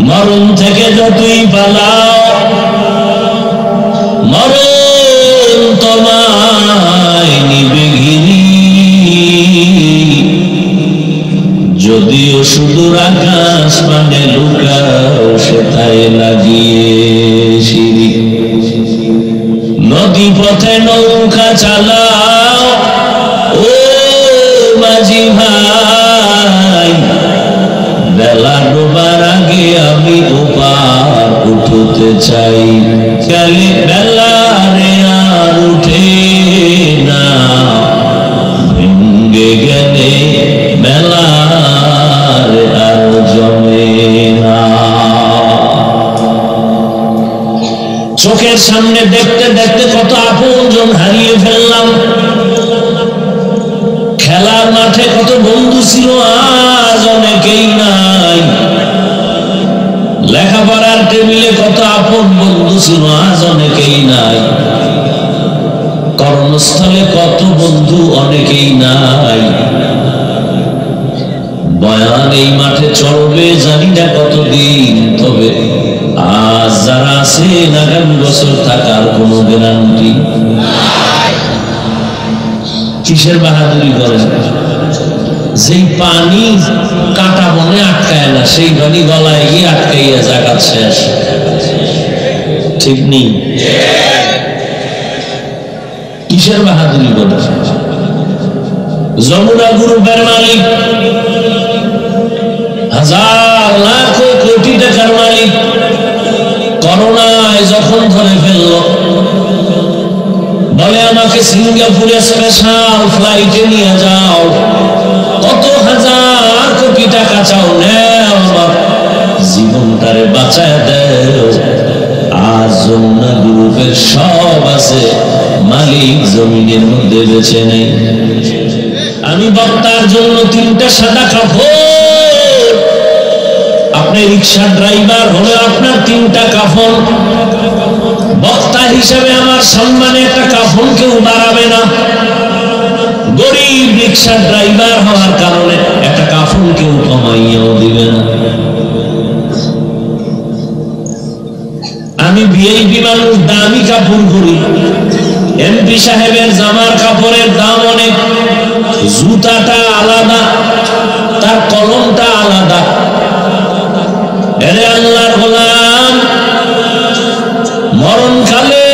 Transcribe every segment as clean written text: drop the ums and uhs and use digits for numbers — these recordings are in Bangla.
মরণ থেকে যতই পালাও মরণ তোমায় নিবে ঘিরি। যদিও সুদূর আকাশ মানে লুকাও সেটাই লাগিয়ে সিঁড়ি। নদী পথে নৌকা চালাও ও মাঝি ভাই, বেলা ডোবার আগে আমি ওপার উঠতে চাই। গেলে বেলা রে আর উঠে না, ভেঙ্গে গেলে বেলা রে আর জমে না। চোখের সামনে দেখতে দেখতে কত আপনজন হারিয়ে ফেললাম। খেলার মাঠে কত বন্ধু ছিল আজ অনেকেই নাই। লেখাপড়ার টেবিলে কত আপন বন্ধু ছিল আজ অনেকেই নাই। কর্মস্থলে কত বন্ধু অনেকেই নাই। বয়ান এই মাঠে চলবে জানি না কতদিন, তবে আজ যারা আছেন আগামী বছর থাকার কোনো গ্যারান্টি। কিসের বাহাদুরি করেন? যেই পানি কাটা বনে আটকায় না সেই পানি গলায় গিয়ে আটকাইয়া জাগাত শেষ। ঠিক নেই? কিসের বাহাদুরি করে? যমুনা গ্রুপের মালিক, হাজার লাখ কোটি টাকার মালিক, করোনায় যখন ধরে ফেলল, বলে আমাকে সিঙ্গাপুরে স্পেশাল ফ্লাইটে নিয়ে যাও, কত হাজার কোটি টাকা চাও, নেও আমার জীবনটারে বাঁচায় দেও। আজ যমুনা গ্রুপের সব আছে, মালিক জমিনের মধ্যে বেঁচে নেই। আমি বক্তার জন্য 3টা সাদা কাপড়, আপনি রিক্সা ড্রাইভার হলে আপনার 3টা কাফন। বক্তা হিসেবে আমার সম্মানে একটা কাফন কেউ বাড়াবে না। গরিব রিক্সা ড্রাইভার হওয়ার কারণে একটা কাফন কেউ কমাইয়াও দিবে না। আমি ভিআইপি মানুষ, দামি কাপড় পরি। এমপি সাহেবের জামার কাপড়ের দাম অনেক, জুতাটা আলাদা, তার কলমটা আলাদা। এরে আল্লাহর গোলাম, মরণকালে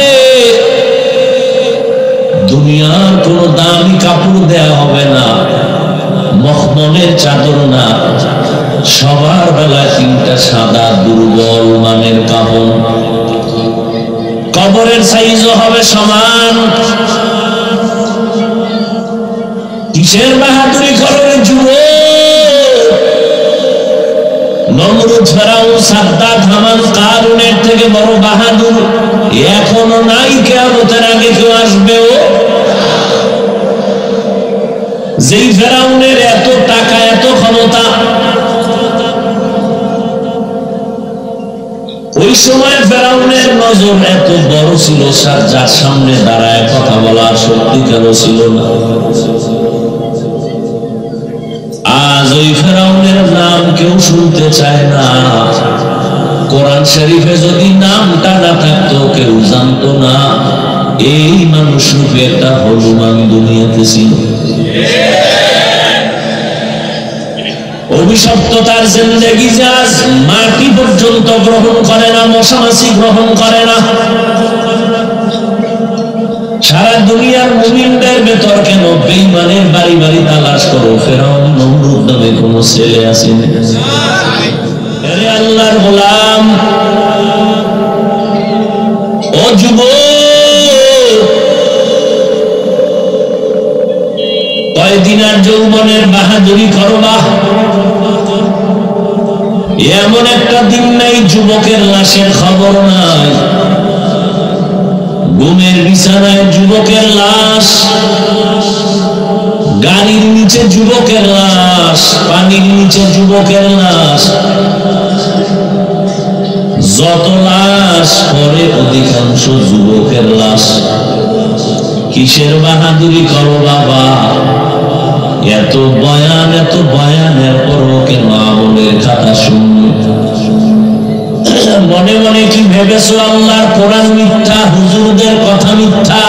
দুনিয়ার কোন দামি কাপড় দেয়া হবে না, মখমলের চাদর না, সবার বেলায় 3টা সাদা দুর্বল মানের কাপড়। কবরের সাইজও হবে সমান। কিসের বাহাদুরি করেন যুবক? নমরুদ, ফেরাউন, সাদ্দাত, হামান, কারুনের থেকে বড় বাহাদুর এখনো নাই, কিয়ামতের আগে কেউ আসবেও। যেই ফেরাউনের এত টাকা, এত ক্ষমতা, ওই সময় ফেরাউনের নজর এত বড় ছিল, যার সামনে দাঁড়ায় কথা বলার শক্তি কেন ছিল না। আজ ওই ফেরাউনের নাম কেউ শুনতে চায় না। কোরআন শরীফে যদি নামটা না থাকতো কেউ জানতো না এই মানুষ রূপে একটা হনুমান দুনিয়াতে ছিল। অভিশপ্ত তার জিন্দেগি আজ মাটি পর্যন্ত গ্রহণ করে না, মশা মাছি গ্রহণ করে না। সারা দুনিয়ার মুমিনদের ভেতর কেন বেঈমানের বাড়ি বাড়ি তালাশ করো, ফেরাউন নমরুদ নামে কোন ছেলে আসেনি? আরে আল্লাহর গোলাম, ও যুবক, কয়দিন আর যৌবনের বাহাদুরি করবা? এমন একটা দিন নাই যুবকের লাশের খবর নাই। ঘুমের বিছানায় যুবকের লাশ, গাড়ির নিচে যুবকের লাশ, পানির নিচে যুবকের লাশ। যত লাশ পরে অধিকাংশ যুবকের লাশ। কিসের বাহাদুরি করো বাবা? এত বয়ানের পরও কেন আমলের খাতা শূন্য? মনে মনে কি ভেবেছো আল্লাহর কোরআন মিথ্যা, হুজুরদের কথা মিথ্যা?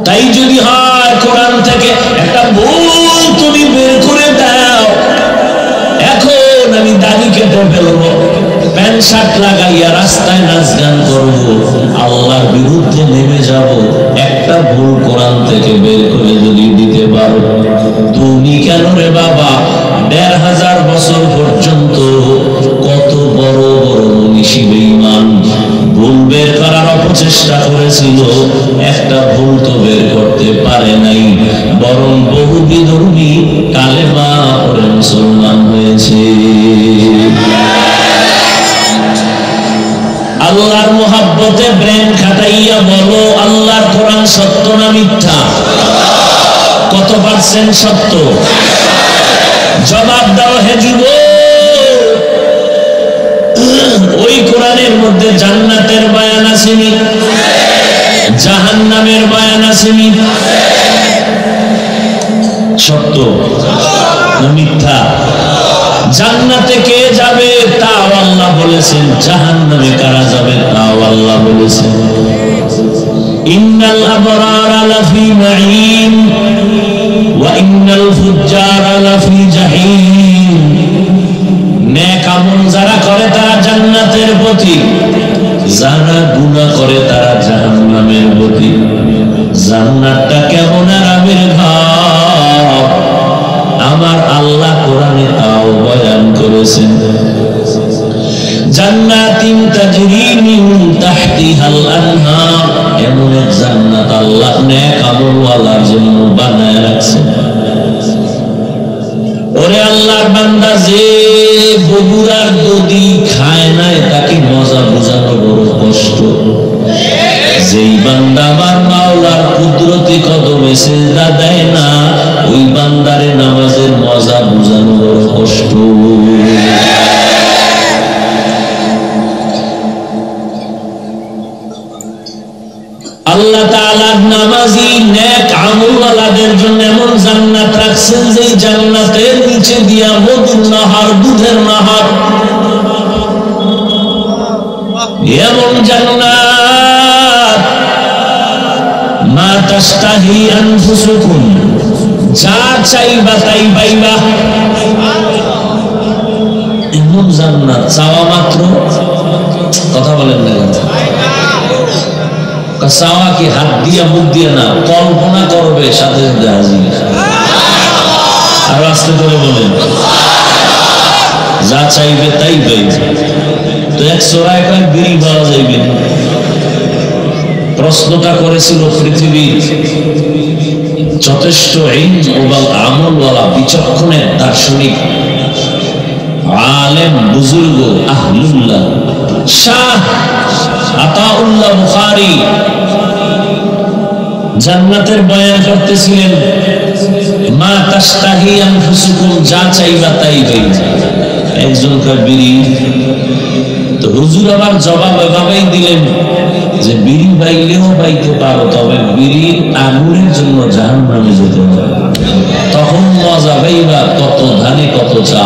তাই যদি হয় কোরআন থেকে একটা ভুল তুমি বের করে দাও, এখন আমি দাড়ি কেটে ফেলবো, প্যান্ট শার্ট লাগাইয়া রাস্তায় নাচ গান করবো, আল্লাহর বিরুদ্ধে নেমে যাব, একটা ভুল কোরআন থেকে বের করে যদি দিতে পারো, তুমি কেন রে বাবা ১৫০০ বছর পর্যন্ত কত বড় বড় মনীষী বেঈমান ভুল বের করার অপচেষ্টা করেছিল, একটা ভুল তো বের করতে পারে নাই, বরং বহু বিধর্মী কালেমা পড়ে মুসলমান হয়েছে। আল্লাহর মোহাব্বতে ব্রেন খাটাইয়া বলো, আল্লাহর কোরআন সত্য না মিথ্যা? কত পার্সেন্ট সত্য? জবাব দাও হে যুবক। ওই কোরআনের মধ্যে জান্নাতের বয়ান আসেনি, জাহান্নামের বয়ান আসেনি? সত্য না মিথ্যা? জান্নাতে কে যাবে তাও আল্লাহ বলেছেন, জাহান্নামে কারা যাবে তাও আল্লাহ বলেছেন। ইন্নাল আবরারা লাফি নাঈম ওয়া ইন্নাল ফুজ্জারা লাফি জাহিম। নেক আমল যারা করে তারা জান্নাতের পথে, যারা গুনাহ করে তারা জাহান্নামের পথে। জান্নাতটা কেমন আরামের ঘর আমার আল্লাহ কোরআনে তাও বয়ান করেছেন। জান্নাতিন তাজরি মিন তাহতিহাল আনহার, এমন এক জান্নাত আল্লাহ নেক আমলওয়ালার জন্য বানায় রাখছেন। ওরে আল্লাহর বান্দা, যে বগুড়ার দধি খায় না তাকে মজা বোঝানো বড় কষ্ট। যেই বান্দা আমার মাওলার কুদরতি কদমে সিজদা দেয় না, ওই বান্দারে নামাজের মজা বোঝানো বড় কষ্ট। আল্লাহ তাআলা নামাজি নেক আমলওয়ালাদের জন্য এমন জান্নাত রাখছেন, যে জান্নাতের নিচে দিয়া মধুর নহর, দুধের নহর। এমন জান্নাত মা তাশতাহি আনফুসুকুম, যা চাইবা তাই পাইবা। এমন জান্নাত চাওয়া মাত্র, কথা বলেন না, চাওয়া কি হাত দিয়া মুখ দিয়ে না, কল্পনা করবে সাথে সাথে হাজির। আর আস্তে করে বলেন, যা চাইবে তাই পাইবে। তো এক চোরায় কয়েক বিড়ি পাওয়া যাইবে। প্রশ্নটা করেছিল পৃথিবীর যথেষ্ট এবং আমলওয়ালা বিচক্ষণের দার্শনিক আলেম বুজুর্গ আহলুল্লাহ শাহ আতাউল্লাহ বুখারী জান্নাতের বয়ান করতেছিলেন। মা তাশতাহি আনফুসুকুম, যা চাইবা তাই পাইবে। একজন কয় বিড়ি, তো হুজুর আবার জবাব এভাবেই দিলেন যে বিড়ি পাইলেও পাইতে পারো, তবে বিড়ির আগুনের জন্য জাহান্নামে যেতে হবে, তখন মজা পাইবা কত ধানে কত চা।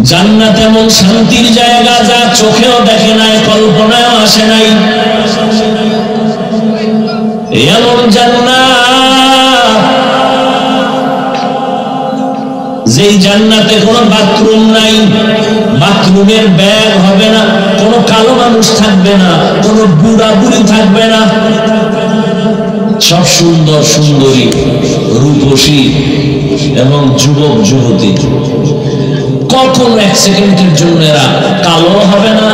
জান্নাত এমন শান্তির জায়গা যা চোখেও দেখে নাই, কল্পনায়ও আসে নাই। এমন জান্নাত যেই জান্নাতে কোনো বাথরুম নাই, বাথরুমের ব্যাগ হবে না, কোনো কালো মানুষ থাকবে না, কোনো বুড়া বুড়ি থাকবে না, সব সুন্দর সুন্দরী, রূপসী এবং যুবক যুবতী। কখনো এক সেকেন্ডের জন্য এরা কালো হবে না,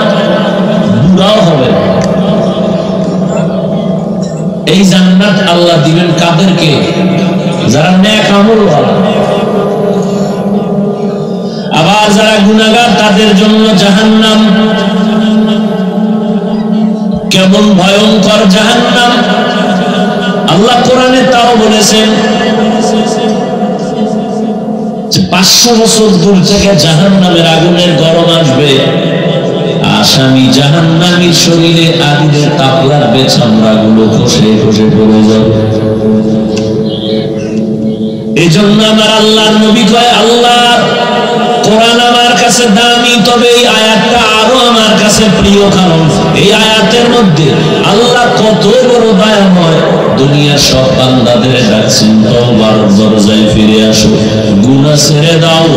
বুড়াও হবে না। এই জান্নাত আল্লাহ দিবেন কাদেরকে? যারা নেক আমলওয়ালা। আবার যারা গুনাহগার তাদের জন্য জাহান্নাম। কেমন ভয়ঙ্কর জাহান্নাম! আল্লাহ কোরআনে তাও বলেছেন 500 বছর দূর থেকে জাহান্নামের আগুনের গরম আসবে, আসামি জাহান্নামীর শরীরে আগুনের তাপ লাগবে, চামড়াগুলো খসে খসে পড়ে যাবে। এই জন্য আমার আল্লাহর নবী কয়, আল্লাহ কোরআন আমার কাছে দামি, তবে এই আয়াতটা আরো আমার কাছে প্রিয়, কারণ এই আয়াতের মধ্যে আল্লাহ কত বড় দয়াময়। দুনিয়ার সব বান্দাদের ডাকছেন, তওবার দরজায় ফিরে আসো, গুনাহ ছেড়ে দাও,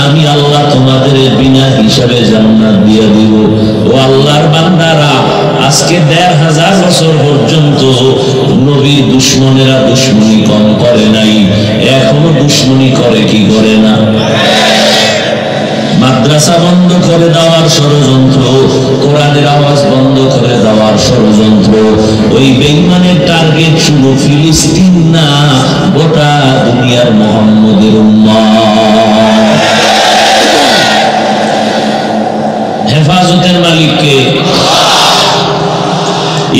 আমি আল্লাহ তোমাদের বিনা হিসাবে জান্নাত দিয়ে দিব। ও আল্লাহর বান্দারা, আজকে ১৫০০ বছর পর্যন্ত নবীর দুশমনেরা দুশমনি কম করে নাই, এখনো দুশমনি করে কি করে না? মাদ্রাসা বন্ধ করে দেওয়ার ষড়যন্ত্র, কোরআনের আওয়াজ বন্ধ করে দেওয়ার ষড়যন্ত্র। ওই বেঈমানের টার্গেট শুধু ফিলিস্তিন না, গোটা দুনিয়ার মুহাম্মদের উম্মাহ। হেফাজতের মালিক কে?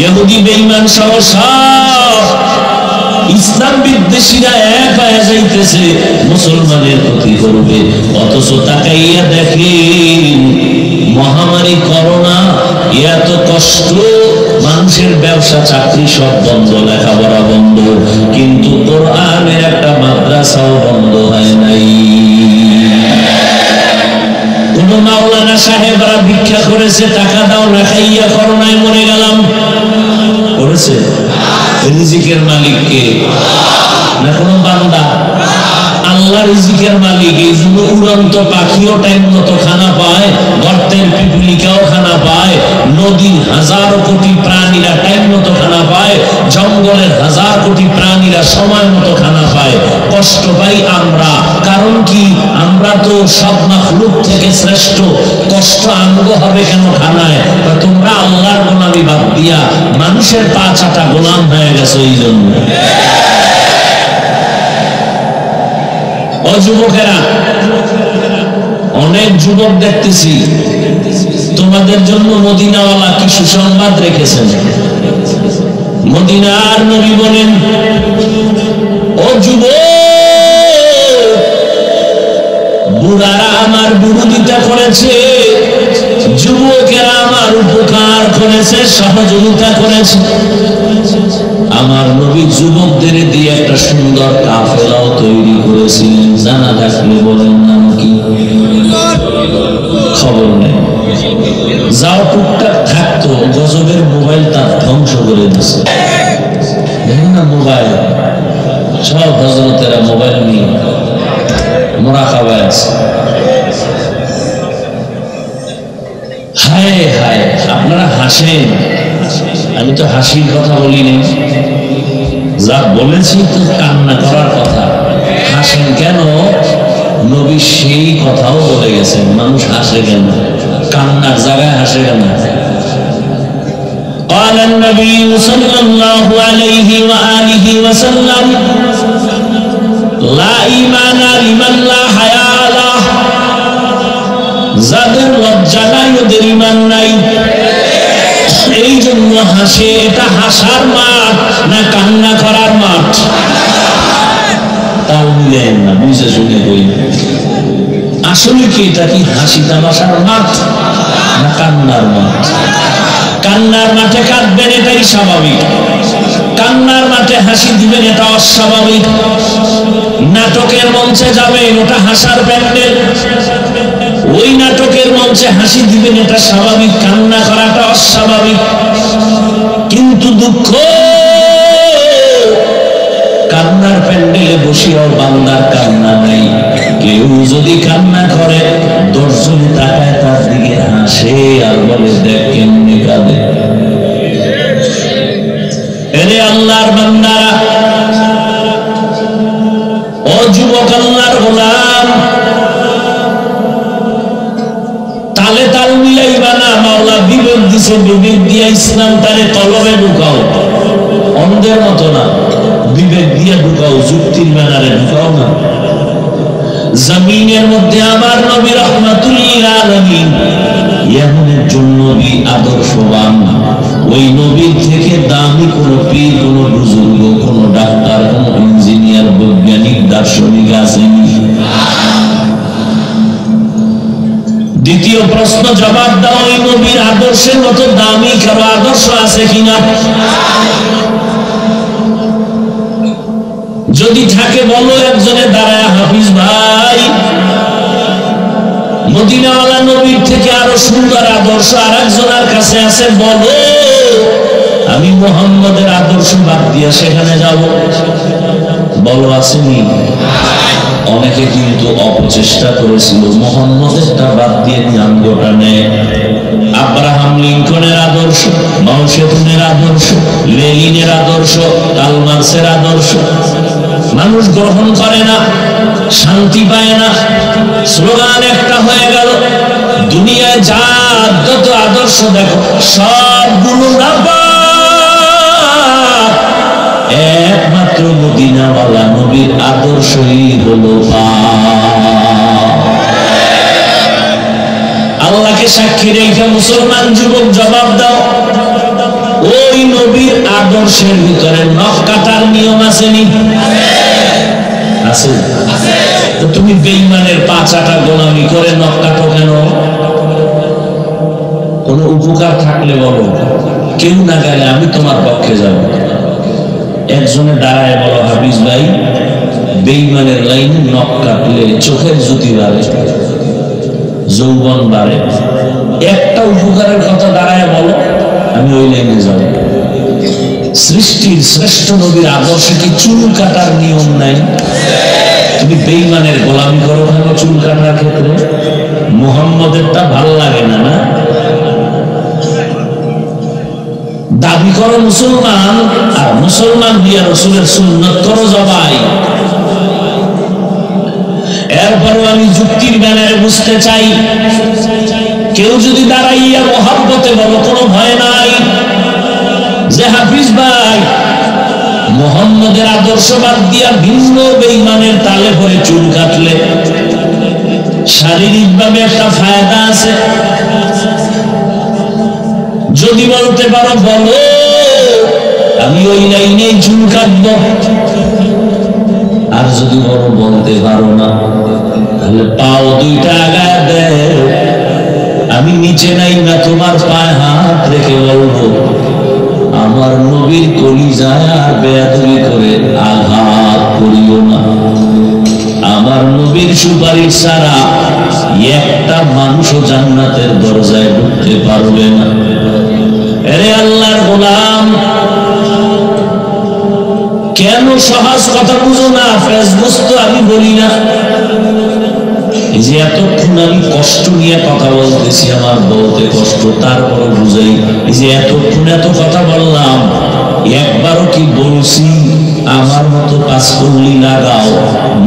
ইহুদি বেঈমান সহ সব ইসলাম বিদ্বেষীরা এক হয়ে যাইতেছে, মুসলমানের ক্ষতি করবে। অথচ তাকাইয়া দেখেন, মহামারী করোনা, এত কষ্ট, মানুষের ব্যবসা চাকরি সব বন্ধ, লেখাপড়া বন্ধ, কিন্তু কোরআনের একটা মাদ্রাসাও বন্ধ হয় নাই। কোন মাওলানা সাহেবরা ভিক্ষা করেছে, টাকা দাও না, খাইয়া করোনায় মরে গেলাম করেছে? রিজিকের মালিক কে? না কোন বান্দা? আল্লাহ রিজিকের মালিক। এই জন্য উড়ন্ত পাখিও টাইম মতো খানা পায়, গর্তের পিপুলিকাও খানা পায়, নদীর হাজার কোটি প্রাণীরা টাইম মতো খানা পায়, জঙ্গলের হাজার কোটি প্রাণীরা সময় মতো খানা পায়। কষ্ট পাই আমরা, কারণ কি? আমরা তো সব মাখলুক থেকে শ্রেষ্ঠ। কষ্ট আমগো হবে কেন খানায়? তোমরা আল্লাহর গোলামি বাদ দিয়া মানুষের পা চাটা গোলাম হয়ে গেছে। এই জন্য ও যুবকেরা, অনেক যুবক দেখতেছি, তোমাদের জন্য মদিনাওয়ালা কি সুসংবাদ রেখেছেন। মদিনার নবী বলেন, ও যুবক, বুড়ারা আমার বিরোধিতা করেছে, যুবকেরা আমার উপকার করেছে, সহযোগিতা করেছে। আমার নবী যুবকদের দিয়ে একটা সুন্দর কাফেলাও তৈরি করেছিলেন। জানা থাকলে বলেন নাম কি? খবর নেই। যাও টুকটাক থাকতো, গজবের মোবাইল তার ধ্বংস করে দিচ্ছে। দেখেন না মোবাইল, সব হজরতেরা মোবাইল নিয়ে মোরাকাবায় আছে। হায় হায়, আপনারা হাসেন, আমি তো হাসির কথা বলিনি, যা বলেছি তো কান্না করার কথা। হাসেন কেন? নবী সেই কথাও বলে গেছেন। মানুষ হাসে কেন? কান্নার জায়গায় হাসে কেন? قال النبي صلى الله عليه وآله وسلم لا إيمان لمن لا حياء له। যাদের লজ্জা নাই ওদের ঈমান নাই। এই জন্য হাসে। এটা হাসার মাঠ না কান্না করার মাঠ? তাও মিলেন না, বুঝে শুনে বই। আসলে কি এটা কি হাসি তামাশার মাঠ না কান্নার মাঠ? কান্নার মাঠে কাঁদবেন, এটাই স্বাভাবিক। কান্নার মাঠে হাসি দিবেন, এটা অস্বাভাবিক। নাটকের মঞ্চে যাবেন, ওটা হাসার প্যান্ডেল। ওই নাটকের মঞ্চে হাসি দিবেন, এটা স্বাভাবিক। কান্না করাটা অস্বাভাবিক। কিন্তু দুঃখ, কান্নার প্যান্ডেলে বসিয়াও বান্দার কান্না নাই। কেউ যদি কান্না করে, 10 জন তাকায় তার দিকে, হাসে আর বলে, দেখ কেমনে কাঁদে। এরে আল্লাহর বান্দারা, ও যুবক আল্লাহর গোলাম, তালে তাল মিলাইবা না। মাওলা বিবেক দিছে, বিবেক দিয়া ইসলাম তারে কলবে ঢুকাও। অন্ধের মতো না, বিবেক দিয়া ঢুকাও, যুক্তির ম্যানারে ঢুকাও না। জমিনের মধ্যে আমার নবী রাহমাতুল লিল আলামিন, ইহনের জন্য নবী আদর্শবান। ওই নবীর থেকে দামি কোন পীর, কোন বুজুর্গ, কোন ডাক্তার, কোন ইঞ্জিনিয়ার, বৈজ্ঞানিক, দার্শনিক আসেনি। দ্বিতীয় প্রশ্ন জবাব দাও, ওই নবীর আদর্শের মতো দামি কারো আদর্শ আছে কিনা? যদি থাকে বলো। একজনে দাঁড়ায়, হাফিজ ভাই মদিনাওয়ালা নবীর থেকে আরো সুন্দর আদর্শ আরেকজনের কাছে আছে? বলো, আমি মুহাম্মদের আদর্শ বাদ দিয়ে সেখানে যাব? বলো, আসেনি? অনেকে কিন্তু অপচেষ্টা করেছিল মুহাম্মদেরটা বাদ দিয়ে জানগোটা নেয়। আব্রাহাম লিঙ্কনের আদর্শ, মাও সেতুনের আদর্শ, লেনিনের আদর্শ, কার্ল মার্ক্সের আদর্শ মানুষ গ্রহণ করে না, শান্তি পায় না। স্লোগান একটা হয়ে গেল, দুনিয়ায় যা যত আদর্শ দেখো সবগুলো না, একমাত্র মদিনাওয়ালা নবীর আদর্শই হলো আল্লাহকে সাক্ষী রেখে মুসলমান যুবক জবাব দাও, ওই নবীর আদর্শের ভিতরে নখ কাটার নিয়ম আসেনি? আছে। তো তুমি বেঈমানের পাঁচাটা গোলামি করে নখ কাটো কেন? কোন উপকার থাকলে বলো, কেউ না গেলে আমি তোমার পক্ষে যাব। একজনে দাঁড়ায় বলো, হাফিজ ভাই, বেঈমানের লাইনে নখ কাটলে চোখের জ্যোতি বাড়ে, যৌবন বাড়ে, একটা উপকারের কথা দাঁড়ায় বলো, আমি ওই লাইনে যাব। সৃষ্টির শ্রেষ্ঠ নবীর আদর্শে কি চুল কাটার নিয়ম নাই? তুমি বেঈমানের গোলামি করো কেন চুল কাটার ক্ষেত্রে? মুহাম্মদেরটা ভালো লাগে না, না? দাবি করো মুসলমান, আর মুসলমান দিয়া রসুলের সুন্নাত করো জবাই। এরপরও আমি যুক্তির ব্যানারে বুঝতে চাই, কেউ যদি দাঁড়াইয়া মহব্বতে বলো, কোনো ভয় নাই যে হাফিজ ভাই মুহাম্মদের আদর্শ বাদ দিয়া ভিন্ন বেঈমানের তালে পরে চুল কাটলে শারীরিকভাবে একটা ফায়দা আছে। যদি বলতে পারো বলো, আমি ওই লাইনে চুল কাটব। আর যদি বলতে পারো না, তাহলে পাও দুইটা আগায় দেয়, আমি নিচে নাই না তোমার পায়ে হাত রেখে বলবো, আমার নবীর কলিজায় আর বেয়াদবি করে আঘাত করিও না। আমার নবীর সুপারিশ ছাড়া একটা মানুষও জান্নাতের দরজায় ঢুকতে পারবে না। আরে আল্লাহর গোলাম, কেন সহজ কথা বুঝো না? ফেসবুক তো আমি বলি না, এই যে এতক্ষণ আমি কষ্ট নিয়ে কথা বলতেছি, আমার বলতে কষ্ট, তারপরে বুঝাই। এই যে এতক্ষণ এত কথা বললাম, একবারও কি বলছি আমার মতো কাজ করলি লাগাও,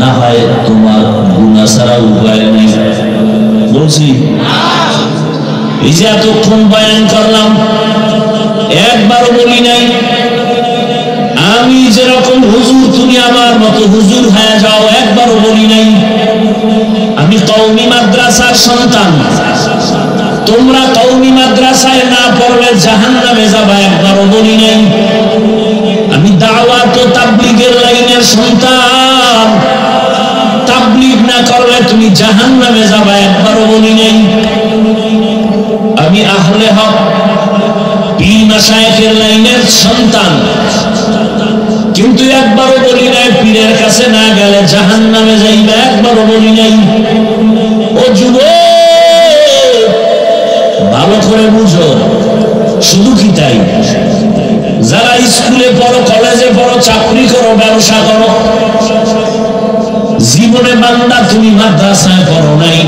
না হয় তোমার গুনাহ ছাড়া উপায় নেই? বলছি? এই যে এতক্ষণ বয়ান করলাম, একবারও বলি নাই আমি যেরকম হুজুর তুমি আমার মতো হুজুর হয়ে যাও, একবারও বলি নাই। আমি কওমি মাদ্রাসার সন্তান, তোমরা কওমি মাদ্রাসায় না পড়লে জাহান্নামে যাবা, একবারও বলি নাই। আমি দাওয়াত ও তাবলীগের লাইনের সন্তান, তাবলীগ না করলে তুমি জাহান্নামে যাবা, একবারও বলি নাই। আমি আহলে হক পীর মাশায়েখের লাইনের সন্তান, কিন্তু একবারও বলি নাই পীরের কাছে না গেলে জাহান্নামে যাইবা, একবারও বলি নাই। ও যুবক, ভালো করে বুঝো, শুধু কি তাই? যারা স্কুলে পড়ো, কলেজে পড়ো, চাকরি করো, ব্যবসা করো, জীবনে বান্দা তুমি মাদ্রাসায় পড়ো নাই,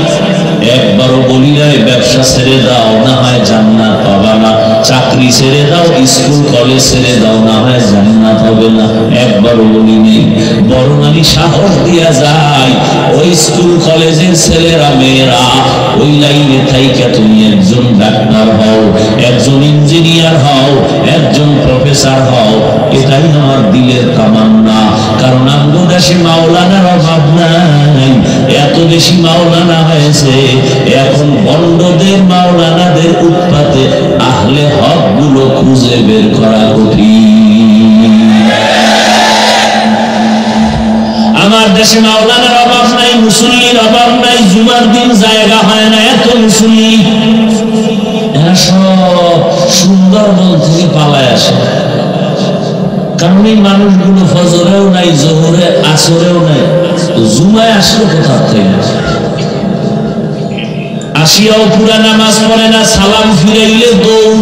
একবারও বলি নাই ব্যবসা ছেড়ে দাও, না হয় জান্নাত পাবা না। চাকরি ছেড়ে দাও, স্কুল কলেজ ছেড়ে দাও, না হয় জান্নাত হবে না, একবারও বলি নেই। বরং আমি সাহস দিয়া যাই, ওই স্কুল কলেজের ছেলেরা মেয়েরা ওই লাইনে থাইকা তুমি একজন ডাক্তার হও, একজন ইঞ্জিনিয়ার হও, একজন প্রফেসর হও, এটাই আমার দিলের তামান্না। কারণ আমগো দেশে মাওলানার অভাব নাই, এত বেশি মাওলানা হয়েছে, এখন বন্ডদের মাওলানাদের উৎপাতে আহলে হক গুলো খুঁজে বের করা কঠিন। আমার দেশে মাওলানার অভাব নাই, মুসল্লির অভাব নাই, জুমার দিন জায়গা হয় না, এত মুসল্লি। এরা সব সুন্দরবন থেকে পালায় আসে, কারণ এই মানুষগুলো ফজরেও নাই, জোহরে আসরেও নাই, জুমায় আসলো কোথা থেকে? আসিয়াও পুরা নামাজ পড়ে না, সালাম ফিরাইলে দৌড়।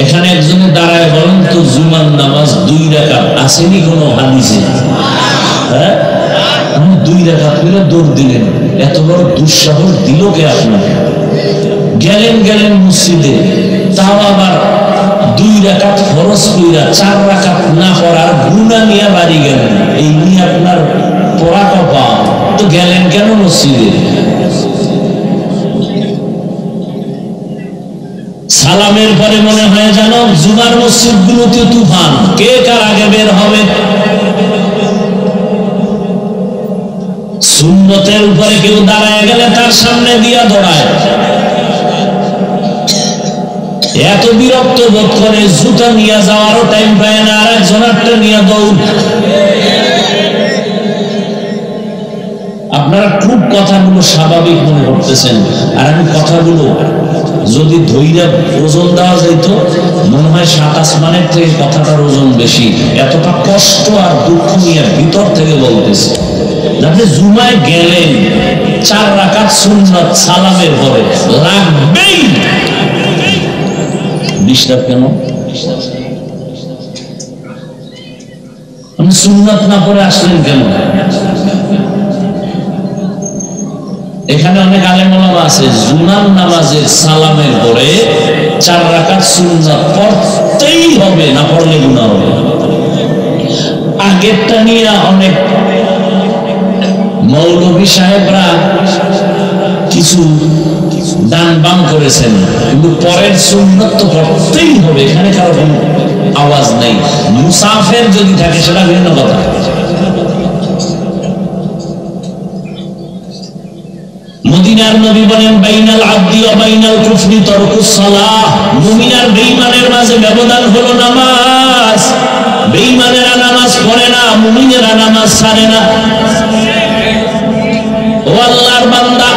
এখানে একজনে দাঁড়ায় বলেন তো, জুমার নামাজ 2 রাকাত আসেনি কোন হাদিসে? হ্যাঁ, 2 রাকাত করে দৌড় দিলেন, এত বড় দুঃসাহস দিল কে আপনাকে? গেলেন মসজিদে, তাও আবার 2 রাকাত ফরজ কইরা 4 রাকাত না পড়ার গুনাহ নিয়ে বাড়ি গেলেন। এই নিয়ে আপনার পড়া কপা তো গেলেন কেন মসজিদে? সালামের পরে মনে হয় জানো জুমার মসজিদ গুলোতে তুফান, কে কার আগে বের হবে। সুন্নতের উপরে কেউ দাঁড়ায় গেলে তার সামনে দিয়া দৌড়ায়, এত বিরক্ত বোধ করে জুতা নিয়ে যাওয়ারও টাইম পায় না, আর একজনারটা নিয়ে দৌড়। আপনারা খুব কথাগুলো স্বাভাবিক মনে করতেছেন, আর আমি কথাগুলো যদি ধৈর্য ওজন দেওয়া যাইত, মনে হয় 7 আসমানের থেকে কথাটার ওজন বেশি। এতটা কষ্ট আর দুঃখ নিয়ে ভিতর থেকে বলতেছে। যাতে জুমায় গেলেন 4 রাকাত সুন্নাত সালামের পরে লাগবেই। ডিস্টার্ব কেন? আপনি সুন্নাত না পড়ে আসলেন কেন? এখানে অনেক আলেম ওলামা আছে, জুমার নামাজের সালামের পরে 4 রাকাত সুন্নাত পড়তেই হবে, না পড়লে গুনাহ হবে। আগেরটা নিয়ে অনেক মৌলভী সাহেবরা কিছু দান বাম করেছেন, কিন্তু পরের সুন্নাত তো পড়তেই হবে, এখানে কারো কোনো আওয়াজ নেই। মুসাফির যদি থাকে সেটা ভিন্ন কথা। মদিনার নবী বলেন, বাইনাল আবদি ওয়া বাইনাল কুফরি তারকুস সালাহ। মুমিন আর বেঈমানের মাঝে ব্যবধান হলো নামাজ। বেঈমানেরা নামাজ পড়ে না, মুমিনেরা নামাজ ছাড়ে না। ও আল্লাহর বান্দা,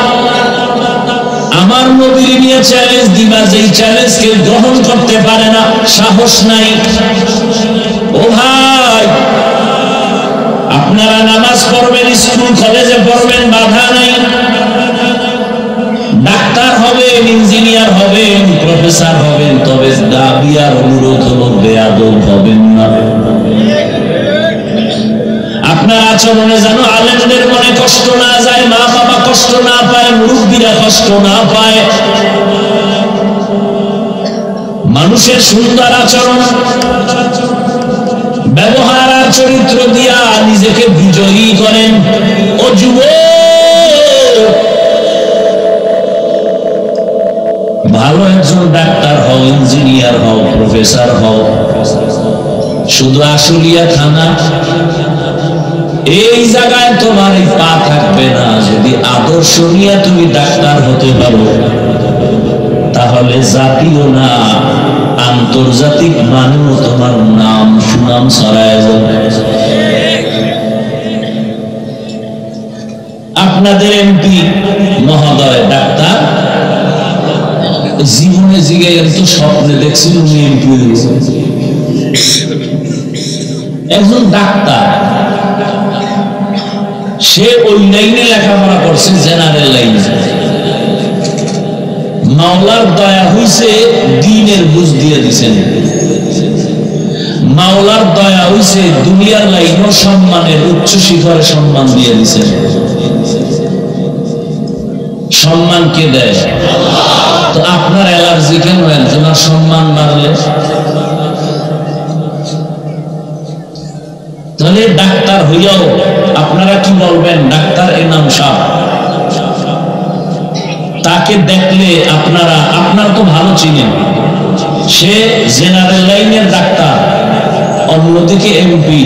আমার নবীর নিয়ে চ্যালেঞ্জ দিবা, যেই চ্যালেঞ্জ কেউ গ্রহণ করতে পারে না, সাহস নাই। ও ভাই, আপনারা নামাজ পড়বেন, স্কুল কলেজে পড়বেন, বাধা নাই। ডাক্তার হবেন, ইঞ্জিনিয়ার হবেন, প্রফেসর হবেন, তবে দাবি আর অনুরোধ হলো বেয়াদব হবেন না। আপনার আচরণে যেন আলেমদের মনে কষ্ট না যায়, মা বাবা কষ্ট না পায়, মুরব্বীরা কষ্ট না পায়। মানুষের সুন্দর আচরণ, ব্যবহার আর চরিত্র দিয়া নিজেকে বিজয়ী করেন। ও যুবক, ভালো একজন ডাক্তার হও, ইঞ্জিনিয়ার হও, প্রফেসর হও, শুধু আশুলিয়া থানা এই জায়গায় তোমার এই পা থাকবে না। যদি আদর্শ নিয়ে তুমি ডাক্তার হতে পারো, তাহলে জাতীয় না আন্তর্জাতিক মানেও তোমার নাম সুনাম ছড়ায় যাবে। আপনাদের এমপি মহোদয় ডাক্তার, জীবনে জিগে তো স্বপ্নে দেখছিল উনি এমপি। একজন ডাক্তার, সে ওই লাইনে লেখাপড়া করছে, জেনারেল লাইনে। মাওলার দয়া হইছে, দ্বীনের বুঝ দিয়ে দিছেন। মাওলার দয়া হইছে, দুনিয়ার লাইনও সম্মানের উচ্চ শিখরে সম্মান দিয়ে দিছেন। সম্মান কে দেয়? তো আপনার অ্যালার্জি কেন একজনের সম্মান বাড়লে? তাহলে ডাক্তার হইয়াও আপনারা কি বলবেন? ডাক্তার এনাম সাহেব, তাকে দেখলে আপনারা, আপনার তো ভালো চিনেন, সে জেনারেল লাইনের ডাক্তার, অন্যদিকে এমপি।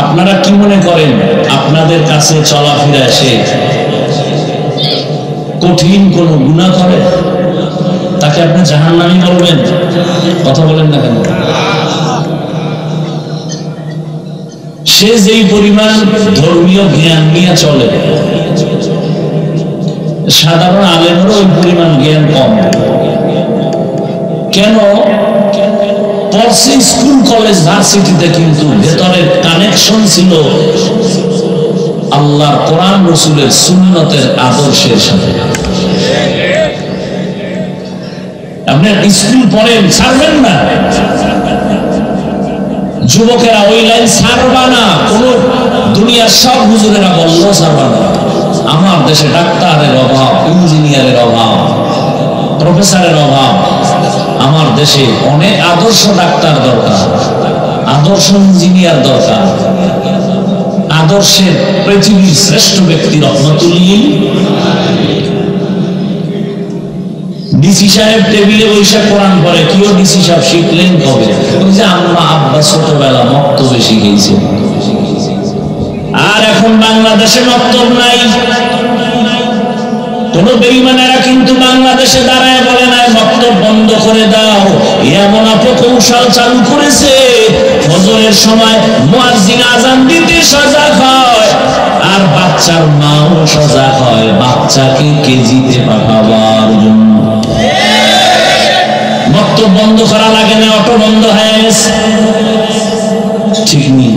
আপনারা কি মনে করেন আপনাদের কাছে চলাফেরা সে কঠিন কোন গুনাহ করে? তাকে আপনি জাহান্নামী বলবেন? কথা বলেন না কেন? সে যেই পরিমাণ ধর্মীয় জ্ঞান নিয়ে চলে, সাধারণ আলেমেরও ওই পরিমাণ জ্ঞান কম। কেন? পড়ছে স্কুল কলেজ ভার্সিটিতে, কিন্তু ভেতরের কানেকশন ছিল আল্লাহ আল্লাহর কোরআন রাসূলের সুন্নতের আদর্শের সাথে। আপনি স্কুল পড়েন, ছাড়বেন না। যুবকেরা ওই লাইন ছাড়বা না। কোন দুনিয়ার সব হুজুরেরা বললো ছাড়বা না। আমার দেশে ডাক্তারের অভাব, ইঞ্জিনিয়ারের অভাব, প্রফেসরের অভাব। আমার দেশে অনেক আদর্শ ডাক্তার দরকার, আদর্শ ইঞ্জিনিয়ার দরকার, আদর্শের পৃথিবীর শ্রেষ্ঠ ব্যক্তি রহমতুল্লিল। ডিসি সাহেব টেবিলে বৈশাখ কোরআন পড়ে, কেউ ডিসি সাহেব শিখলেন কবে? ওই যে আম্মা আব্বা ছোটবেলা মক্তবে শিখেছে। আর এখন বাংলাদেশে মক্তব নাই। কোন বেঈমানেরা কিন্তু বাংলাদেশে দাঁড়ায় বলে নাই মক্তব বন্ধ করে দাও। এমন অপকৌশল চালু করেছে, ফজরের সময় মুয়াজ্জিন আযান দিতে সজাগ হয়, আর বাচ্চার মাও সজাগ হয় বাচ্চাকে কেজিতে পাঠাবার জন্য। মক্তব বন্ধ করা লাগে না, অটো বন্ধ হয়ে গেছে। ঠিক নেই?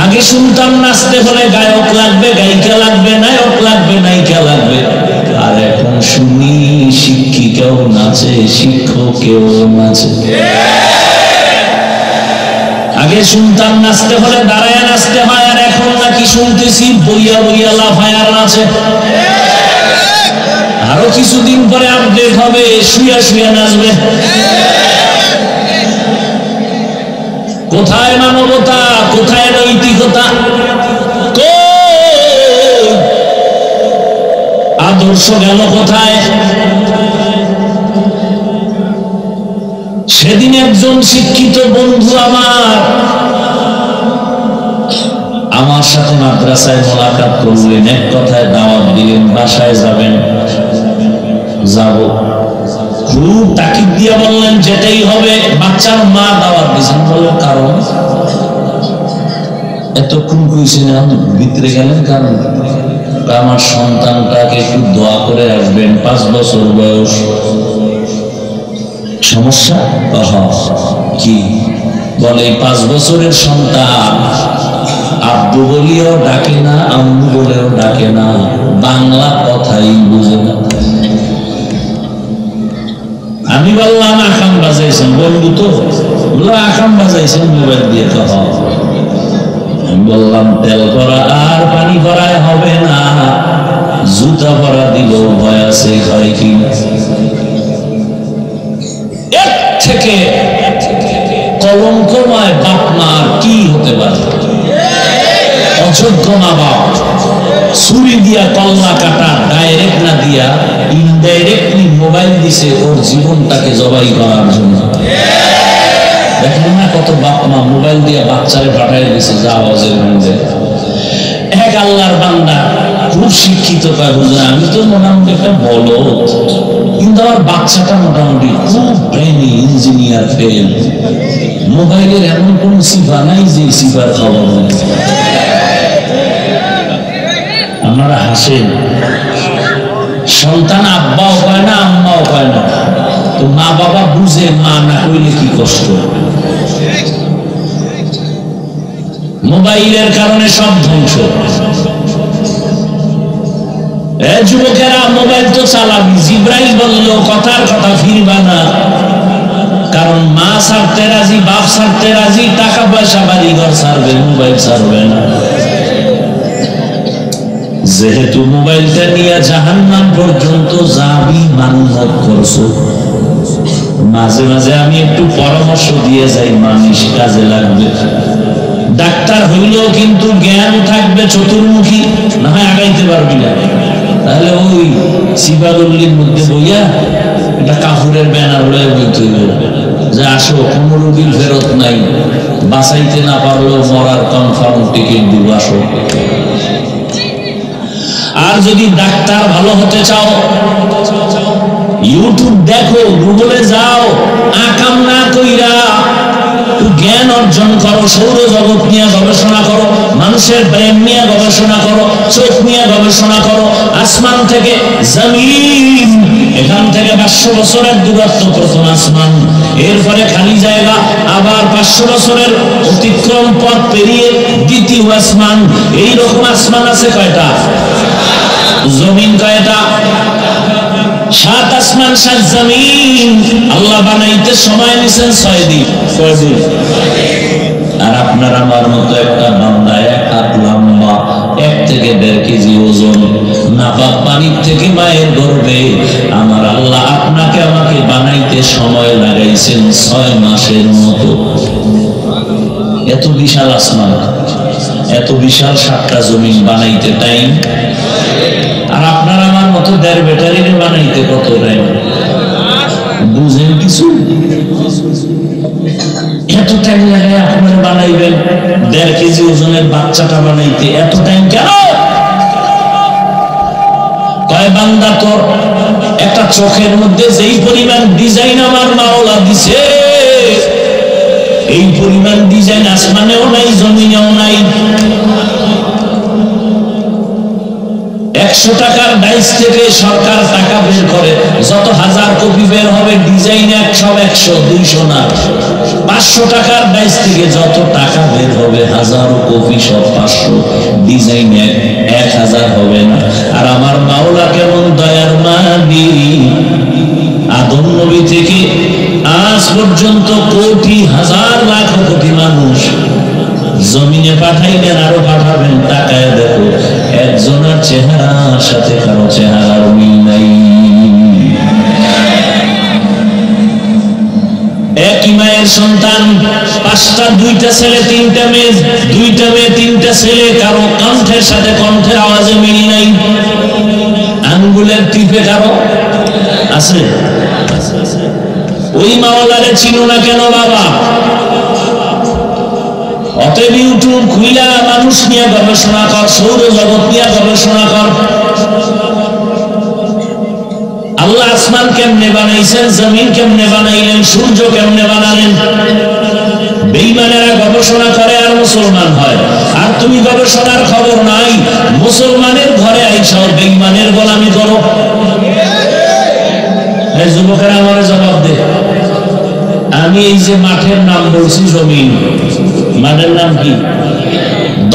আগে শুনতাম নাচতে হলে গায়ক লাগবে, গায়িকা লাগবে, নায়ক লাগবে, নায়িকা লাগবে। আর এখন শুনি শিক্ষিকাও নাচে, শিক্ষকেও নাচে। আগে শুনতাম নাচতে হলে দাঁড়ায় নাচতে হয়, আর এখন নাকি শুনতেছি বইয়া বইয়া লাফায় আর নাচে। আরো কিছুদিন পরে আপডেট হবে, শুয়া শুয়া নাচবে। কোথায় মানবতা, কোথায় নৈতিকতা, আদর্শ গেল কোথায়? সেদিন একজন শিক্ষিত বন্ধু আমার সাথে মাদ্রাসায় মোলাকাত করলেন, এক কথায় দাওয়াত দিলেন, বাসায় যাবেন। যাব, খুব তাকিদ দিয়ে বললেন যেতেই হবে। বাচ্চার মা দাওয়াত দিয়েছেন, বললেন কারণ? এতক্ষণ কইছিলেন, ভিতরে গেলেন কারণ? আমার সন্তানটাকে একটু দোয়া করে আসবেন, 5 বছর বয়স। সমস্যা? কি? বলে 5 বছরের সন্তান আব্বু বলিও ডাকে না, আম্মু বলেও ডাকে না, বাংলা কথাই বুঝে না। আমি বললাম আকাম বাজাইছেন, বলবো তো? বললো আকাম বাজাইছেন মোবাইল দিয়ে। আমি বললাম তেল করা আর পানি করায় হবে না, জুতা পরা দিলেও ভয় আছে, হয় কি? এর থেকে কলঙ্কময় বাপ মার কি হতে পারে? অযোগ্য মা বাপ ছুরি দিয়া কল্লা কাটা, ডাইরেক্ট না দিয়া ইনডাইরেক্টলি মোবাইল দিছে ওর জীবনটাকে জবাই করার জন্য। দেখেন না কত বাপ মা মোবাইল দিয়ে বাচ্চারে পাঠাই দিছে যা আওয়াজের মধ্যে। এক আল্লাহর বান্দা খুব শিক্ষিত, কয় হুজুর আমি তো মোটামুটি একটা বলদ, কিন্তু আমার বাচ্চাটা মোটামুটি খুব ব্রেনি, ইঞ্জিনিয়ার ফেল। মোবাইলের এমন কোন সিফা নাই যে সিফার খবর নেই। আপনারা হাসেন, সন্তান আব্বাও পায় না, আম্মাও পায় না, তো মা বাবা বুঝে মা না কইলে কি কষ্ট। মোবাইলের কারণে সব ধ্বংস। যুবকেরা মোবাইল তো চালাবি, জিব্রাইল বললো কথার কথা ফিরবা না, কারণ মা ছাড়তে রাজি, বাপ ছাড়তে রাজি, টাকা পয়সা বাড়ি ঘর ছাড়বে, মোবাইল ছাড়বে না। যেহেতু মোবাইলটা নিয়ে জাহান্নাম পর্যন্ত যাবি মান্যত করছো, মাঝে মাঝে আমি একটু পরামর্শ দিয়ে যাই, মানুষ কাজে লাগবে। ডাক্তার হইলেও কিন্তু জ্ঞান থাকবে চতুর্মুখী, না হয় আগাইতে পারবি না। তাহলে ওই সিবাগল্লির মধ্যে বইয়া একটা কাপড়ের ব্যানার লয়ে বইতে হইল যে আসো, কোনো রোগীর ফেরত নাই, বাঁচাইতে না পারলেও মরার কনফার্ম টিকিট দিব, আসো। আর যদি ডাক্তার ভালো হতে চাও, ইউটিউব দেখো, গুগলে যাও, আকাম না কইরা জ্ঞান অর্জন করো, সৌরজগৎ নিয়ে গবেষণা করো, মানুষের ব্রেন নিয়ে গবেষণা করো, চোখ নিয়ে গবেষণা করো। আসমান থেকে জমিন, এখান থেকে 500 বছরের দূরত্ব প্রথম আসমান, এরপরে খালি জায়গা, আবার 500 বছরের অতিক্রম পথ পেরিয়ে দ্বিতীয় আসমান। এইরকম আসমান আছে কয়টা? জমিন কয়টা? 7 আসমান 7 জমিন। আল্লাহ বানাইতে সময় নিছেন 6 দিন। কয় দিন? আর আপনার আমার মতো একটা বান্দা 1 হাত লম্বা, 1 থেকে 1.5 কেজি ওজন, নাপাক পানির থেকে মায়ের গর্ভে আমার আল্লাহ আপনাকে আমাকে বানাইতে সময় লাগাইছেন 6 মাসের মতো। এত বিশাল আসমান, এত বিশাল 7টা জমিন বানাইতে টাইম, আর আপনার আমার মতো 1.5 ব্যাটারি বানাইতে কত টাইম? বুঝেন কিছু? এত টাইম লাগে আপনার বানাইবেন 1.5 কেজি ওজনের বাচ্চাটা বানাইতে, এত টাইম কেন? কয় বান্দা তোর একটা চোখের মধ্যে যেই পরিমাণ ডিজাইন আমার মাওলা দিছে, এই পরিমাণ ডিজাইন আসমানেও নাই, জমিনেও নাই। 100 টাকার ডাইস থেকে সরকার টাকা বের করে, যত 1000 কপি বের হবে ডিজাইন 100 200 না। 500 টাকার ডাইস থেকে যত টাকা বের হবে, 1000 কপি সব 500, ডিজাইন 1000 হবে না। আর আমার মাওলা কেমন দয়ার মালিক, আদম নবী থেকে আজ পর্যন্ত কোটি, হাজার, লাখ, কোটি মানুষ জমিনে পাঠাইলেন, আরো পাঠাবেন। তাকায় দেখো, একজনের চেহারার সাথে কারো চেহারার মিল নাই। একই মায়ের সন্তান, 5টা, 2টা ছেলে 3টা মেয়ে, 2টা মেয়ে 3টা ছেলে, কারো কণ্ঠের সাথে কণ্ঠের আওয়াজে মিল নাই। আঙ্গুলের টিপে কারো আছে। ওই মাওলারে চিনো না কেন বাবা? অতএব ইউটিউব খুইলা মানুষ নিয়ে গবেষণা কর, সৌরজগৎ নিয়ে গবেষণা কর। আল্লাহ আসমান কেমনে বানাইছেন, জমিন কেমনে বানাইলেন, সূর্য কেমনে বানালেন। বেঈমানেরা গবেষণা করে আর মুসলমান হয়, আর তুমি গবেষণার খবর নাই, মুসলমানের ঘরে আইসা বেঈমানের গোলামি করো। এই যুবকেরা আমার জবাব দে। আমি এই যে মাঠের নাম বলছি জমিন, মাঠের নাম কি?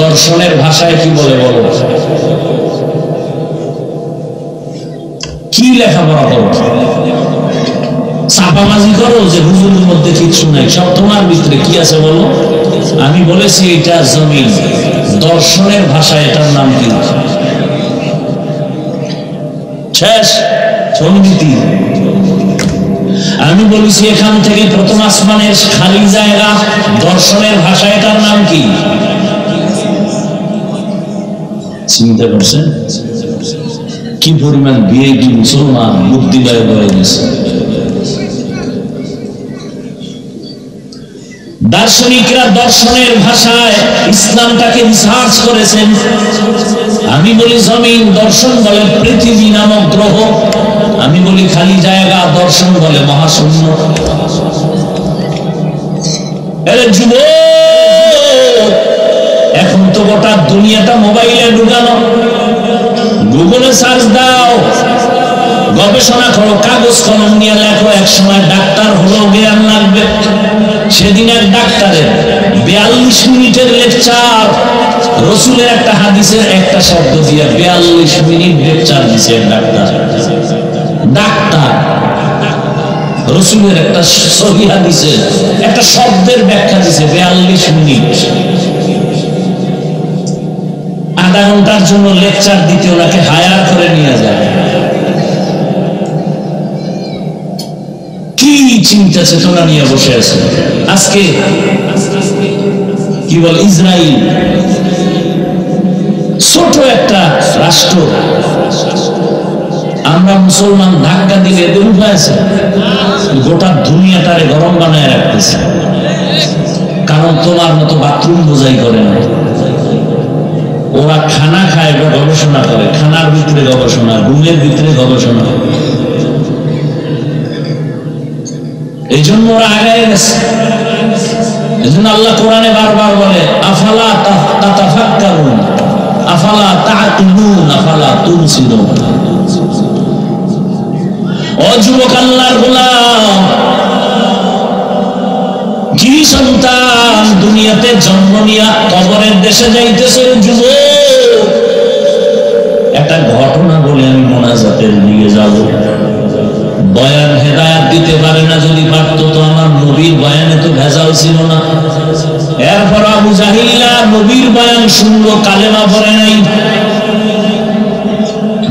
দর্শনের ভাষায় কি বলে বলো? কি লেখাপড়া করো? চাপাবাজি করো যে হুজুরের মধ্যে কিছু নাই, সব তোমার ভিতরে কি আছে বলো? আমি বলেছি এটা জমিন, দর্শনের ভাষায় এটার নাম কি? শেষ সঙ্গীতি। আমি বলেছি এখান থেকে প্রথম আসমানের খালি জায়গা, দর্শনের ভাষা এটার নাম কি? চিন্তা করছেন কি পরিমাণ বিয়ে কি মুসলমান বুদ্ধিবায় হয়ে গেছে। দার্শনিকরা দর্শনের ভাষায় ইসলামটাকে রিসার্চ করেছেন। আমি বলি জমিন, দর্শন বলে পৃথিবী নামক গ্রহ। আমি বলি খালি জায়গা, দর্শন বলে মহাশূন্য। এরে যুবক, এখন তো গোটা দুনিয়াটা মোবাইলে ঢুকানো। গুগলে সার্চ দাও, গবেষণা করো, কাগজ কলম নিয়ে লেখো। এক সময় ডাক্তার হলো জ্ঞান লাগবে। সেদিন এক ডাক্তারের 42 মিনিটের লেকচার, রসুলের একটা হাদিসের একটা শব্দ দিয়ে 42 মিনিট লেকচার দিছে ডাক্তার। ডাক্তার রসুলের একটা সহিহ হাদিসের একটা শব্দের ব্যাখ্যা দিছে 42 মিনিট। আধা ঘন্টার জন্য লেকচার দিতে ওনাকে হায়ার করে নিয়ে যায়। কি চিন্তা চেতনা নিয়ে বসে আছে। আজকে কি বল, ইসরায়েল ছোট একটা রাষ্ট্র, আমরা মুসলমান ধাক্কা দিলে এদের উপায় আছে? গোটা দুনিয়াটারে গরম বানায় রাখতেছে। কারণ তোমার মতো বাথরুম বোঝাই করে না। ওরা খানা খায়, গবেষণা করে, খানার ভিতরে গবেষণা, রুমের ভিতরে গবেষণা। এই জন্য ওরা আগায় গেছে। এজন্য আল্লাহ কোরআনে বারবার বলে আফালা তাতাফাক্কারুন আফালা তাআকিলুন আফালা তুবসিরুন। ও যুবক আল্লাহর গোলাম, কি সন্তান দুনিয়াতে জন্ম নিয়া কবরের দেশে যাইতেছে যুবক। একটা ঘটনা বলে আমি মোনাজাতের দিকে যাব। বয়ান হেদায়াত দিতে পারে না, যদি পারত তো আমার নবীর বয়ানে তো ভেজাল ছিল না। এরপর আবু জাহিলা নবীর বয়ান শুনলো, কালেমা পড়ে নাই।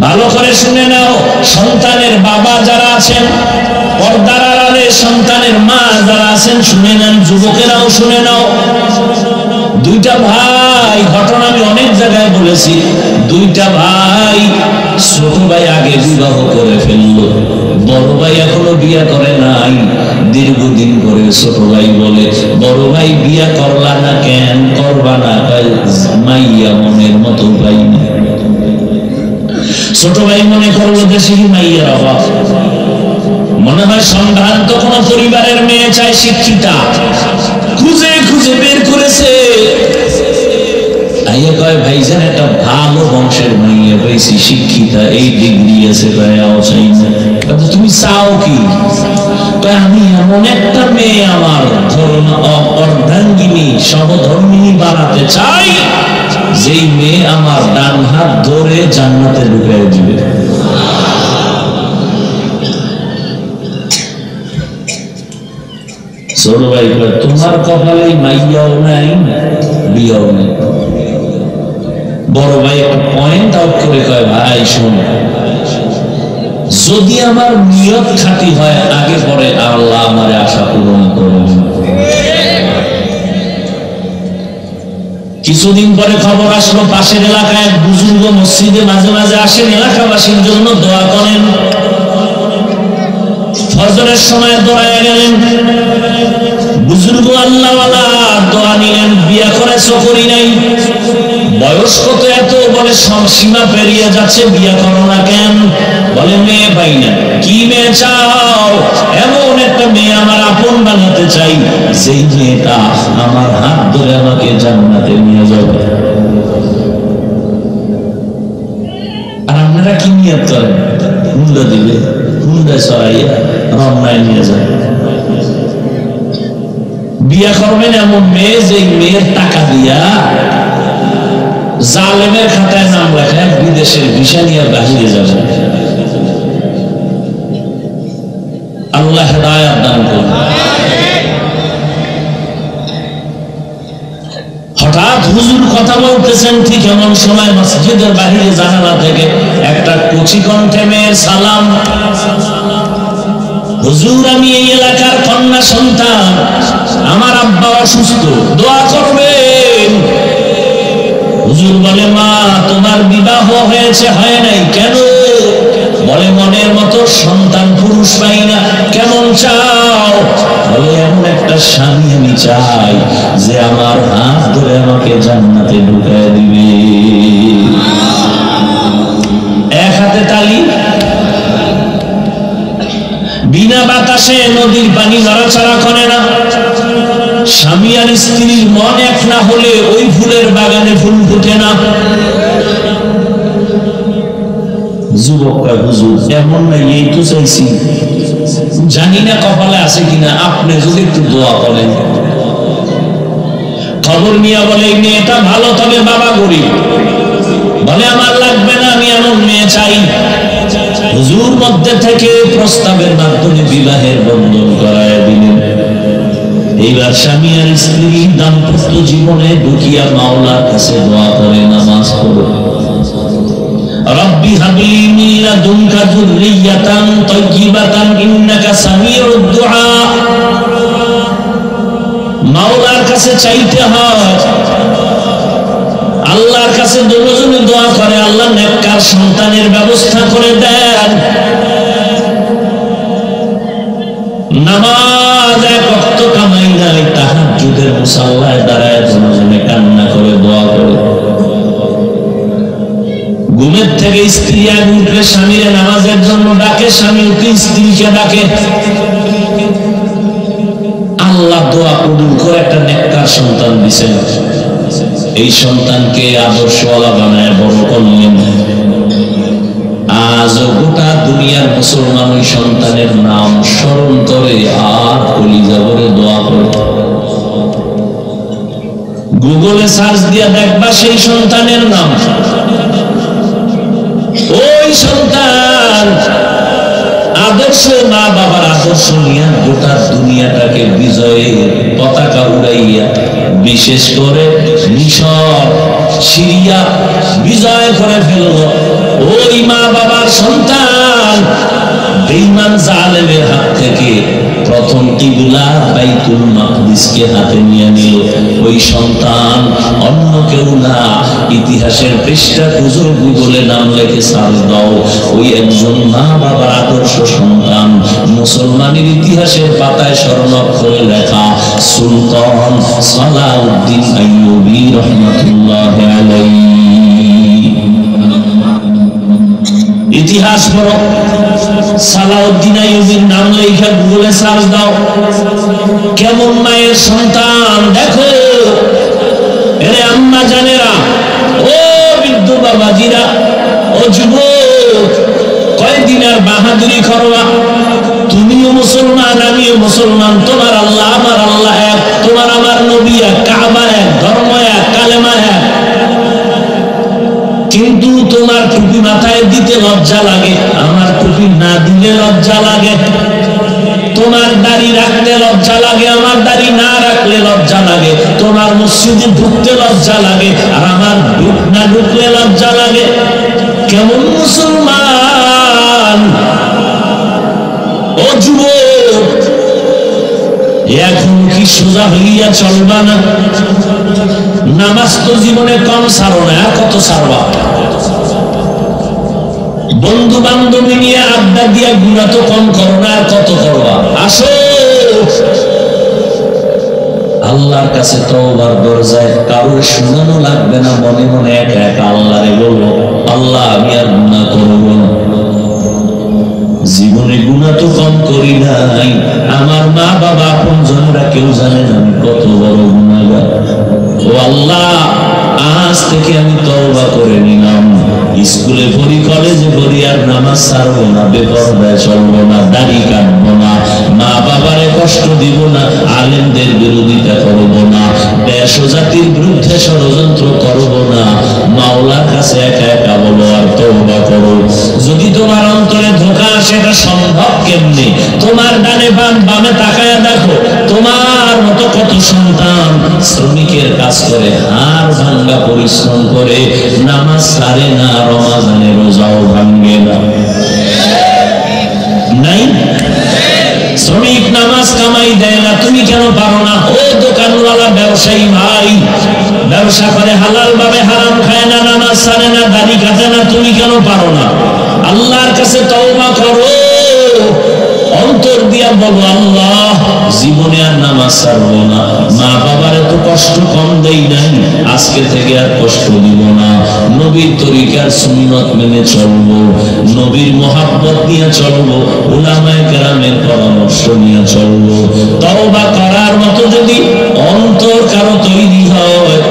ভালো করে শুনে নাও, সন্তানের বাবা যারা আছেন, পর্দার আড়ালে সন্তানের মা যারা আছেন শুনে নেন, যুবকেরাও শুনে নাও। দুইটা ভাই, ঘটনা আমি অনেক জায়গায় বলেছি। দুইটা ভাই, ছোট ভাই আগে বিবাহ করে ফেললো, বড় ভাই এখনো বিয়ে করে নাই। দীর্ঘদিন পরে ছোট ভাই বলে, বড় ভাই বিয়ে করলা না কেন? করবা না? মাইয়া মনের মতো পাই না। ছোট ভাই মনে করলো দেশে মাইয়ার অভাব, মনে হয় সম্ভ্রান্ত কোন পরিবারের মেয়ে চাই, শিক্ষিতা। খুঁজে খুঁজে বের করেছে। আইয়া কয়, ভাইজান একটা ভালো বংশের মাইয়া পেয়েছি, শিক্ষিতা, এই ডিগ্রি আছে, চাই না। তুমি চাও কি? আমি এমন একটা মেয়ে আমার ধরুন অর্ধাঙ্গিনী সহধর্মিনী বানাতে চাই, যেই মেয়ে আমার ডান হাত ধরে জান্নাতে ঢুকিয়ে দিবে। ছোট ভাই, তোমার কপালে মাইয়াও নাই, বিয়াও নাই। বড় ভাই একটা পয়েন্ট আউট করে কয়, ভাই শোন, যদি আমার নিয়ত খাঁটি হয়, আগে পরে আল্লাহ আমার আশা পূরণ করবেন। কিছুদিন পরে খবর আসলো, পাশের এলাকায় এক বুজুর্গ মসজিদে মাঝে মাঝে আসেন, এলাকাবাসীর জন্য দোয়া করেন। ফজরের সময় দৌড়ায় গেলেন, বুজুর্গ আল্লাহওয়ালা দোয়া নিলেন। বিয়ে করেছো? করি নাই। বয়স কত এত? বলে সীমা পেরিয়ে যাচ্ছে, বিয়ে করো না কেন? বলে মেয়ে পাই না। কি মেয়ে চাও? এমন একটা মেয়ে আমার আপন বানাতে চাই, যেই মেয়েটা আমার হাত ধরে আমাকে জান্নাতে নিয়ে যাবে। আর আপনারা কি নিয়ত করেন? হুন্ডা দিবে, হুন্ডা সরাইয়া রমনায় নিয়ে যায়। বিয়া করবেন এমন মেয়ে, যে মেয়ের টাকা দিয়া জালেমের খাতায় নাম লেখায়, বিদেশের ভিসা নিয়ে বাহিরে যাবে। আল্লাহ হেদায়েত দান করুন। হঠাৎ হুজুর কথা বলতেছেন, ঠিক এমন সময় মসজিদের বাহিরে জানালা থেকে একটা কচি কণ্ঠে মেয়ের সালাম। হুজুর, আমি এই এলাকার কন্যা সন্তান, আমার আব্বা অসুস্থ, দোয়া করবেন। হুজুর বলে, মা তোমার বিবাহ হয়েছে? হয় নাই। কেন? বলে মনের মতো সন্তান পুরুষ পাই না। কেমন চাও? বলে এমন একটা স্বামী আমি চাই, যে আমার হাত ধরে আমাকে জান্নাতে ঢুকায় দিবে। এক হাতে তালি। বিনা বাতাসে নদীর পানি নড়াচড়া করে না। স্বামী আর স্ত্রীর মন এক না হলে ওই ফুলের বাগানে ফুল ফুটে না। যুবকরা, হুজুর এমন নাই, এই তো চাইছি, জানি না কপালে আছে কিনা, আপনি যদি একটু দোয়া করেন। খবর নিয়ে বলে, এই মেয়েটা ভালো, তবে বাবা গরিব। বলে আমার লাগবে না, আমি এমন মেয়ে চাই। হুজুর মধ্যে থেকে প্রস্তাবের মাধ্যমে বিবাহের বন্ধন করায় দিলেন। এইবার স্বামী আর স্ত্রী দাম্পত্য জীবনে ঢুকিয়া মাওলার কাছে দোয়া করে, নামাজ পড়ে, রব্বি হাবলি মিন লাদুনকা যুররিয়াতান তাইয়্যিবাতান ইন্নাকা সামিউদ দুআ। মাওলার কাছে চাইতে হয়, আল্লাহর কাছে দুজনে দোয়া করে, আল্লাহ নেককার সন্তানের ব্যবস্থা করে দেন। নামাজ এক ওয়াক্ত কামাই নাই, তাহাজ্জুদের মুসাল্লায় দাঁড়ায় দুজনে কান্না করে দোয়া করে। ঘুমের থেকে স্ত্রী আগে উঠলে স্বামীরে নামাজের জন্য ডাকে, স্বামী উঠে স্ত্রীকে ডাকে। আল্লাহ দোয়া কবুল করে একটা নেককার সন্তান দিয়েছেন। এই সন্তানকে আদর্শওয়ালা বানায় বড় করলেন। আজ গোটা দুনিয়ার মুসলমান ওই সন্তানের নাম স্মরণ করে আর কলিজা ভরে দোয়া করে। গুগলে সার্চ দিয়া দেখবা সেই সন্তানের নাম। ওই সন্তান আদর্শ মা বাবার আদর্শ নিয়ে গোটা দুনিয়াটাকে বিজয়ের পতাকা উড়াইয়া, বিশেষ করে মিশর সিরিয়া বিজয় করে ফেলল। ওই মা বাবার সন্তান বেঈমান জালেমের হাত থেকে প্রথম কিবলা বাইতুল মাকদিসকে হাতে নিয়ে নিল। ওই সন্তান অন্য কেউ না, ইতিহাসের পৃষ্ঠা খুঁজো, গুগলে নাম লেখে সার্চ দাও, ওই একজন মা বাবার আদর্শ সন্তান। মুসলমানের ইতিহাসের পাতায় স্বর্ণাক্ষরে লেখা সুলতান সালাউদ্দিন আইয়ুবী রাহমাতুল্লাহি আলাইহি। ইতিহাস পড়ো, সালাউদ্দিন আইয়ুবীর নাম লেখা গুগলে সার্চ দাও। কেমন মায়ের সন্তান দেখো। এরে আম্মা জানেরা, ও বৃদ্ধ বাবাজিরা, ও যুবক, কয়দিন আর বাহাদুরি করবা? তুমিও মুসলমান, আমিও মুসলমান, তোমার আল্লাহ আমার আল্লাহ এক, তোমার আমার নবী এক, কাবা এক, ধর্ম এক, কালেমা এক। কিন্তু তোমার টুপি মাথায় দিতে লজ্জা লাগে, আমার টুপি না দিলে লজ্জা লাগে। তোমার দাড়ি রাখতে লজ্জা লাগে, আমার দাড়ি না রাখলে লজ্জা লাগে। তোমার মসজিদে ঢুকতে লজ্জা লাগে, আর আমার না ঢুকলে লজ্জা লাগে। কেমন মুসলমান? ও যুবক, এখন কি সোজা হইয়া চলবা না? নামাজ তো জীবনে কম ছাড়ো না, আর কত ছাড়বা? বন্ধু বান্ধবী নিয়ে আড্ডা দিয়া গুণা তো কম করো না, আর কত করবা? আসো আল্লাহর কাছে তওবার দরজায়, কারোর শোনানো লাগবে না, মনে মনে একা একা আল্লাহরে বলবো, আল্লাহ আমি আর গুণা করবো না। জীবনে গুণা তো কম করি নাই, আমার মা বাবা আপনজনরা কেউ জানে না আমি কত বড় গুনাহগার। ও আল্লাহ, আজ থেকে আমি তওবা করে নিলাম। স্কুলে পড়ি, কলেজে পড়ি, আর নামাজ ছাড়বো না, বেপরদায় চলবো না, দাড়ি কাটবো না, মা বাবারে কষ্ট দিব না, আলেমদের বিরোধিতা করবো না, দেশ ও জাতির বিরুদ্ধে ষড়যন্ত্র করবো না। মাওলার কাছে একা একা বলো আর তওবা করো। যদি তোমার অন্তরে ধোঁকা আসে, এটা সম্ভব কেমনে? তোমার ডানে বামে তাকায়া দেখো, তোমার মতো কত সন্তান শ্রমিকের কাজ করে, হাড় ভাঙ্গা পরিশ্রম করে, নামাজ ছাড়ে না, রমাজানে রোজাও ভাঙ্গে না। নাই? শ্রমিক নামাজ কামাই দেয় না, তুমি কেন পারো না? ও দোকানওয়ালা ব্যবসায়ী ভাই, ব্যবসা করে হালাল ভাবে, হারাম খায় না, নামাজ ছাড়ে না, দাড়ি কাটে না, তুমি কেন পারো না? আল্লাহর কাছে তওবা করো, অন্তর দিয়া বলো, আল্লাহ জীবনে আর নামাজ ছাড়বো না, মা বাবার এত কষ্ট কম দেই নাই, আজকে থেকে আর কষ্ট দিব না, নবীর তরিকার সুন্নাত মেনে চলবো, নবীর মহাব্বত নিয়ে চলবো, উলামায়ে কেরামের পরামর্শ নিয়ে চলবো। তওবা করার মতো যদি অন্তর কারো তৈরি হয়,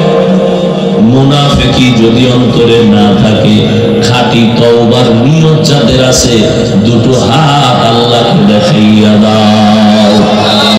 মুনাফিকি যদি অন্তরে না থাকে, খাঁটি তওবার নিয়ত যাদের আছে, দুটো হাত আল্লাহকে দেখাইয়া দাও।